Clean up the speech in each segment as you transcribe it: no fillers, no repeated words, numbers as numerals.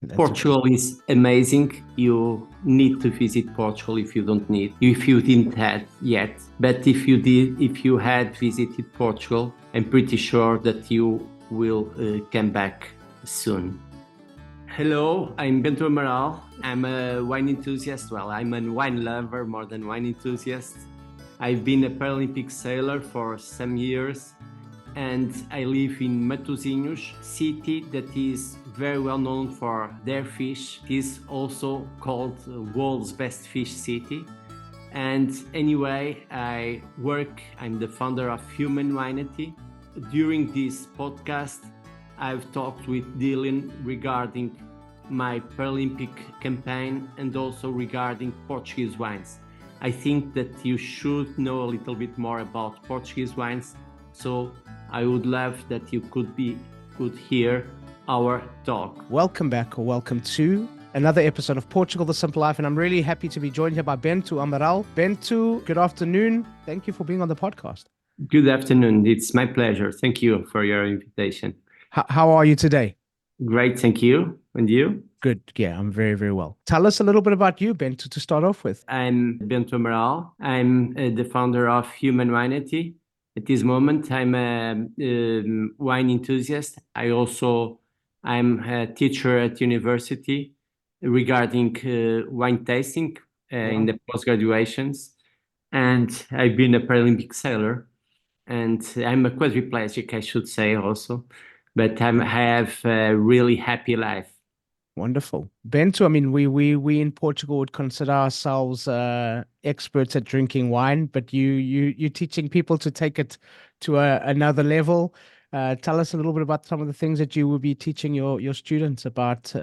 That's Portugal is amazing. You need to visit Portugal if you didn't have yet. But if you had visited Portugal, I'm pretty sure that you will come back soon. Hello, I'm Bento Amaral. I'm a wine enthusiast. Well, I'm a wine lover more than wine enthusiast. I've been a Paralympic sailor for some years, and I live in Matosinhos city that is very well known for their fish. It is also called the world's best fish city. And anyway, I'm the founder of Human Wineity. During this podcast, I've talked with Dylan regarding my Paralympic campaign and also regarding Portuguese wines. I think that you should know a little bit more about Portuguese wines, so I would love that you could hear our talk. welcome back, or welcome to another episode of Portugal, The Simple Life. And I'm really happy to be joined here by Bento Amaral. Bento, good afternoon. Thank you for being on the podcast. Good afternoon. It's my pleasure. Thank you for your invitation. How are you today? Great, thank you. And you? Good. Yeah, I'm very, very well. Tell us a little bit about you, Bento, to start off with. I'm Bento Amaral. I'm the founder of Human Wineity. At this moment, I'm a wine enthusiast. I'm a teacher at university regarding wine tasting in the post-graduations. And I've been a Paralympic sailor. And I'm a quadriplegic, I should say also. But I have a really happy life. Wonderful. Bento, I mean, we in Portugal would consider ourselves experts at drinking wine, but you're teaching people to take it to another level. Tell us a little bit about some of the things that you will be teaching your students about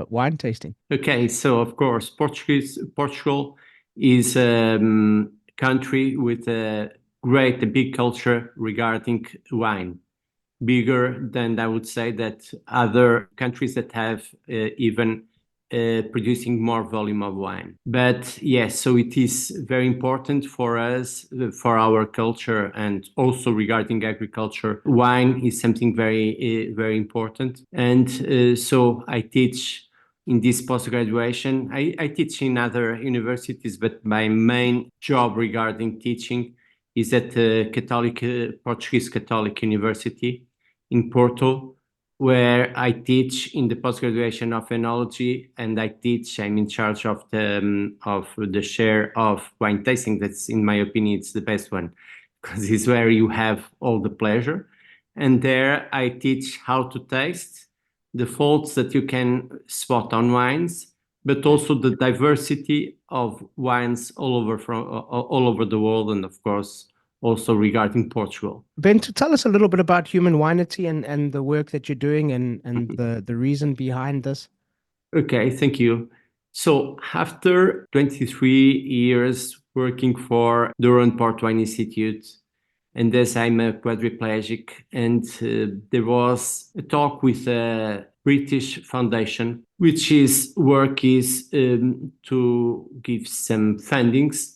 wine tasting. Okay, so of course, Portugal is a country with a big culture regarding wine, bigger than I would say that other countries that have even producing more volume of wine. But yes, so it is very important for us, for our culture, and also regarding agriculture. Wine is something very important. And so I teach in this post-graduation. I teach in other universities, but my main job regarding teaching is at Portuguese Catholic University in Porto, where I teach in the post-graduation of enology, and I'm in charge of the share of wine tasting. That's, in my opinion, it's the best one, because it's where you have all the pleasure. And there I teach how to taste, the faults that you can spot on wines, but also the diversity of wines all over the world, and of course also regarding Portugal. Bento, tell us a little bit about Human Wineity and the work that you're doing and the reason behind this. Okay, thank you. So after 23 years working for Durham Port Wine Institute, and as I'm a quadriplegic, and there was a talk with a British foundation, which is to give some fundings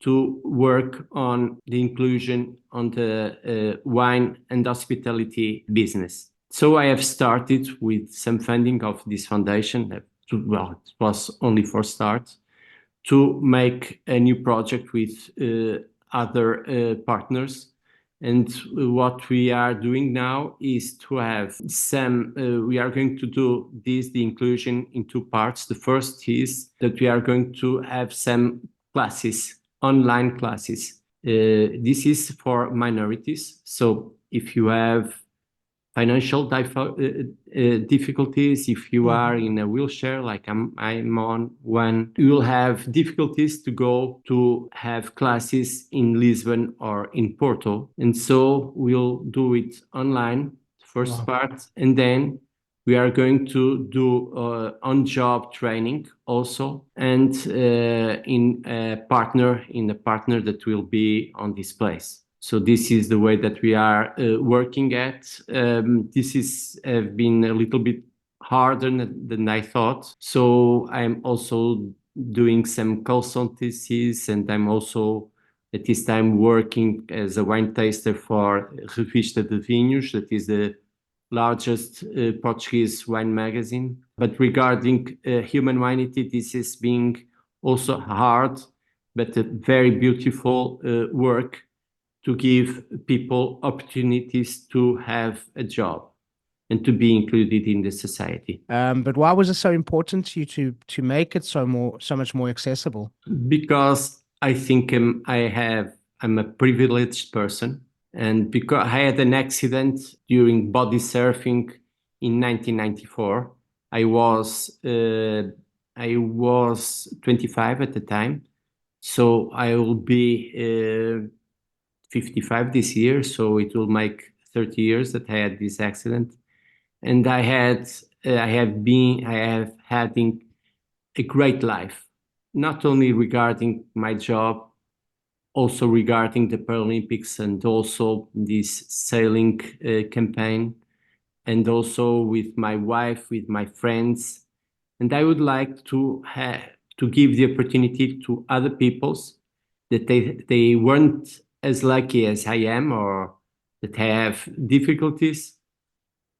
to work on the inclusion on the wine and hospitality business. So I have started with some funding of this foundation. It was only for start, to make a new project with other partners. And what we are doing now is to have we are going to do the inclusion in two parts. The first is that we are going to have some classes, online classes. This is for minorities. So if you have financial difficulties, if you are in a wheelchair like I'm on one, you will have difficulties to go to have classes in Lisbon or in Porto. And so we'll do it online, first part, and then we are going to do on-job training also, and in a partner that will be on this place. So this is the way that we are working at. This is been a little bit harder than I thought. So I'm also doing some consultancies, and I'm also at this time working as a wine taster for Revista de Vinhos, that is the largest Portuguese wine magazine. But regarding humanity, this is being also hard, but a very beautiful work to give people opportunities to have a job and to be included in the society. But why was it so important to you to make it so much more accessible? Because I think I'm a privileged person, and because I had an accident during body surfing in 1994. I was 25 at the time, so I will be 55 this year. So it will make 30 years that I had this accident, and I have had a great life, not only regarding my job, also regarding the Paralympics and also this sailing campaign, and also with my wife, with my friends. And I would like to give the opportunity to other peoples that they weren't as lucky as I am, or that have difficulties,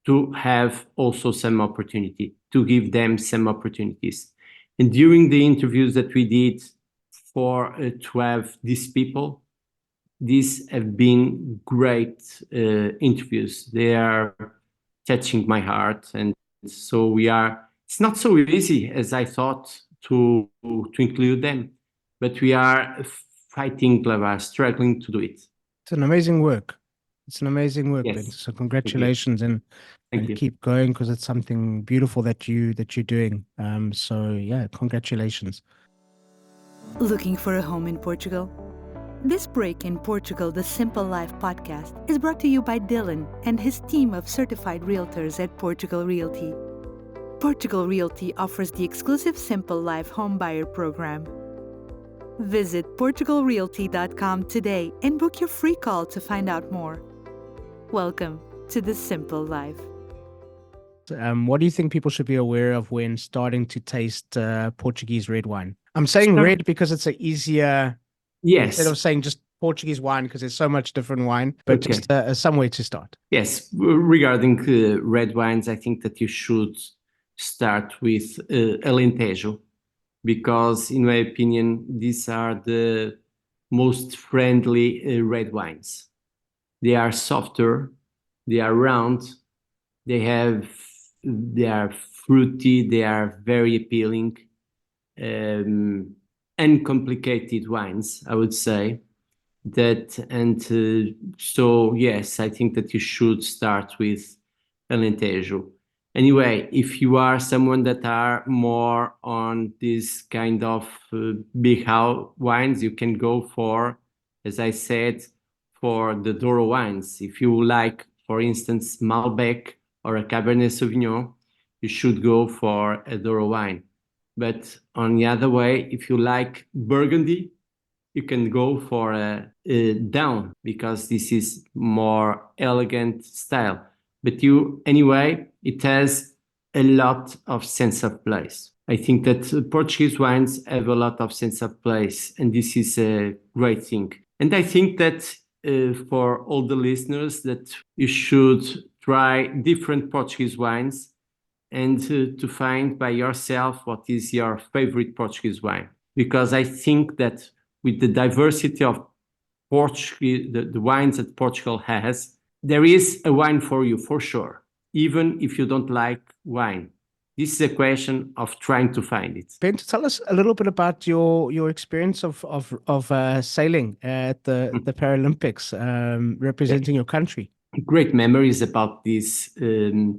to have also some opportunity, to give them some opportunities. And during the interviews that we did to have these people, these have been great interviews. They are touching my heart. And so it's not so easy as I thought to include them, but we are fighting, we are struggling to do it. It's an amazing work. It's an amazing work, Yes. Ben. So congratulations and Thank you. keep going, because it's something beautiful that you're doing. So yeah, congratulations. Looking for a home in Portugal? This break in Portugal, the Simple Life podcast, is brought to you by Dylan and his team of certified realtors at Portugal Realty. Portugal Realty offers the exclusive Simple Life home buyer program. Visit portugalrealty.com today and book your free call to find out more. Welcome to the Simple Life. What do you think people should be aware of when starting to taste Portuguese red wine? I'm saying red because it's an easier, yes, instead of saying just Portuguese wine, because there's so much different wine, but Okay. just somewhere to start. Yes, regarding red wines, I think that you should start with Alentejo, because in my opinion, these are the most friendly red wines. They are softer, they are round, they are fruity, they are very appealing, uncomplicated wines, I would say. So yes, I think that you should start with Alentejo. Anyway, if you are someone that are more on this kind of big house wines, you can go for, as I said, for the Douro wines. If you like, for instance, Malbec or a Cabernet Sauvignon, you should go for a Douro wine. But on the other way, if you like Burgundy, you can go for a Daon, because this is more elegant style. But anyway, it has a lot of sense of place. I think that Portuguese wines have a lot of sense of place, and this is a great thing. And I think that for all the listeners, that you should try different Portuguese wines and to find by yourself what is your favorite Portuguese wine. Because I think that with the diversity of Portuguese, the wines that Portugal has, there is a wine for you, for sure, even if you don't like wine. This is a question of trying to find it. Ben, tell us a little bit about your experience of sailing at the Paralympics, representing your country. Great memories about these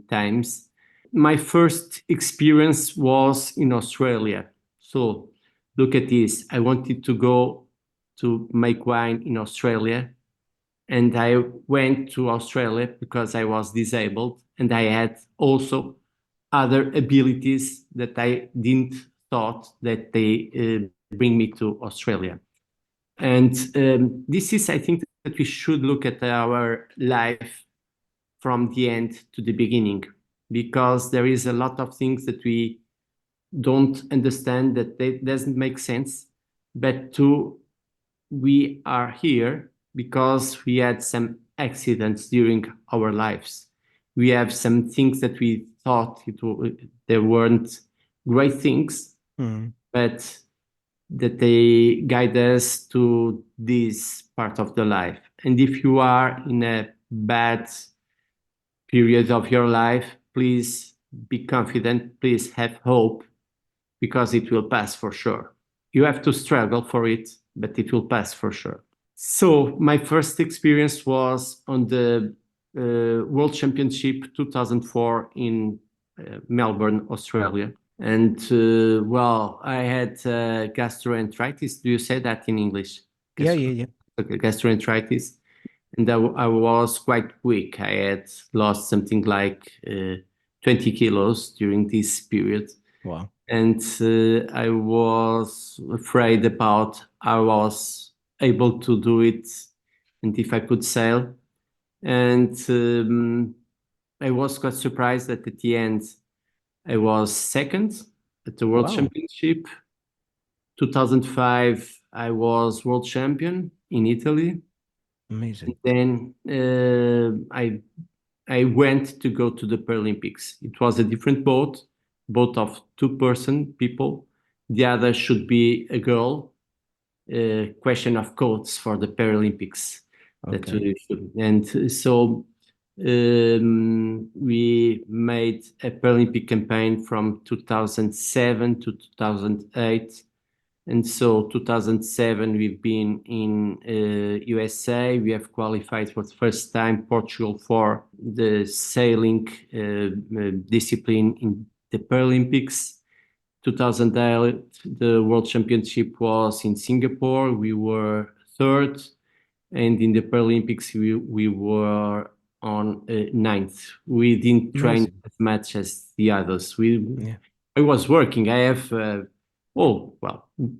times. My first experience was in Australia. So look at this. I wanted to go to make wine in Australia. And I went to Australia because I was disabled, and I had also other abilities that I didn't thought that they bring me to Australia. And this is, I think, that we should look at our life from the end to the beginning, because there is a lot of things that we don't understand, that they doesn't make sense, but we are here because we had some accidents during our lives. We have some things that we thought there weren't great things, Mm. but that they guide us to this part of the life. And if you are in a bad period of your life, please be confident, please have hope, because it will pass for sure. You have to struggle for it, but it will pass for sure. So my first experience was on the World Championship 2004 in Melbourne, Australia. And I had gastroenteritis. Do you say that in English? Yeah. Okay, gastroenteritis. And I was quite weak. I had lost something like 20 kilos during this period. Wow. And I was afraid about I was able to do it and if I could sail. And I was quite surprised that at the end I was second at the World Wow. Championship. 2005, I was world champion in Italy. Amazing. Then I went to go to the Paralympics. It was a different boat of two-person people. The other should be a girl. Question of codes for the Paralympics. Okay. And so we made a Paralympic campaign from 2007 to 2008. And so 2007, we've been in USA. We have qualified for the first time Portugal for the sailing discipline in the Paralympics. 2008, the World Championship was in Singapore. We were third. And in the Paralympics, we were on ninth. We didn't train as much as the others. I was working. I have...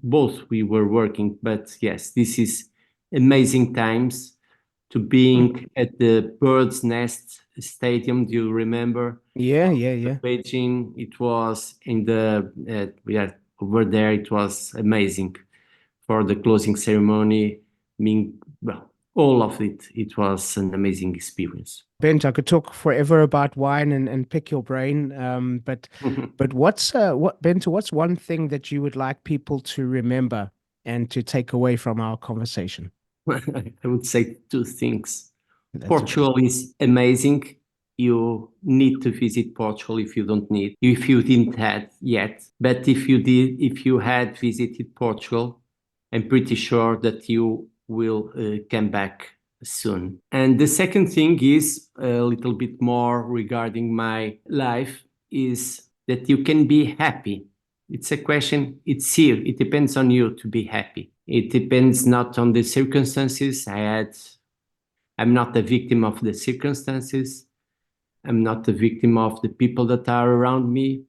both we were working, but yes, this is amazing times to being at the Bird's Nest Stadium. Do you remember? Yeah. Beijing. It was over there. It was amazing for the closing ceremony. All of it. It was an amazing experience. Bent, I could talk forever about wine and pick your brain. But Bento, what's one thing that you would like people to remember and to take away from our conversation? I would say two things. That's Portugal is amazing. You need to visit Portugal if you didn't have yet. But if you had visited Portugal, I'm pretty sure that you will come back soon. And the second thing is a little bit more regarding my life, is that you can be happy. It's a question, it's here. It depends on you to be happy. It depends not on the circumstances. I'm not a victim of the circumstances. I'm not a victim of the people that are around me.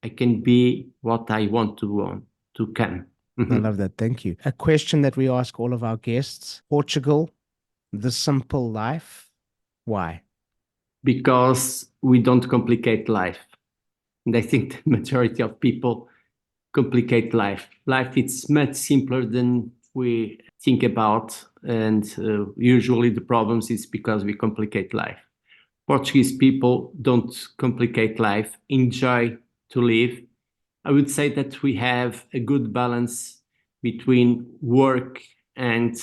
I can be what I want to come. I love that. Thank you. A question that we ask all of our guests: Portugal, the simple life. Why? Because we don't complicate life. And I think the majority of people complicate life. Life is much simpler than we think about. And usually the problems is because we complicate life. Portuguese people don't complicate life, enjoy to live. I would say that we have a good balance between work and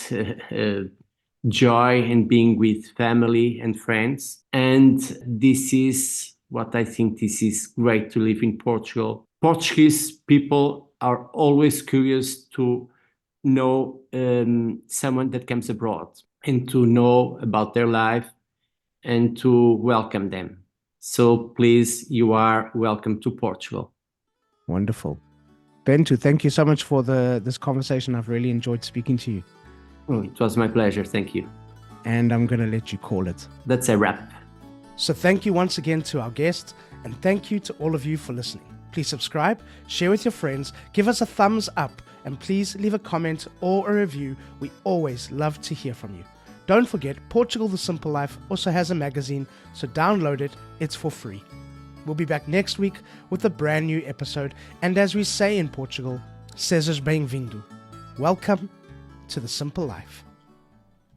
joy and being with family and friends. And this is what I think this is great to live in Portugal. Portuguese people are always curious to know someone that comes abroad and to know about their life and to welcome them. So please, you are welcome to Portugal. Wonderful. Bento, thank you so much for this conversation. I've really enjoyed speaking to you. It was my pleasure. Thank you. And I'm going to let you call it. That's a wrap. So thank you once again to our guest, and thank you to all of you for listening. Please subscribe, share with your friends, give us a thumbs up, and please leave a comment or a review. We always love to hear from you. Don't forget, Portugal The Simple Life also has a magazine, so download it. It's for free. We'll be back next week with a brand new episode. And as we say in Portugal, sejas bem-vindo. Welcome to The Simple Life.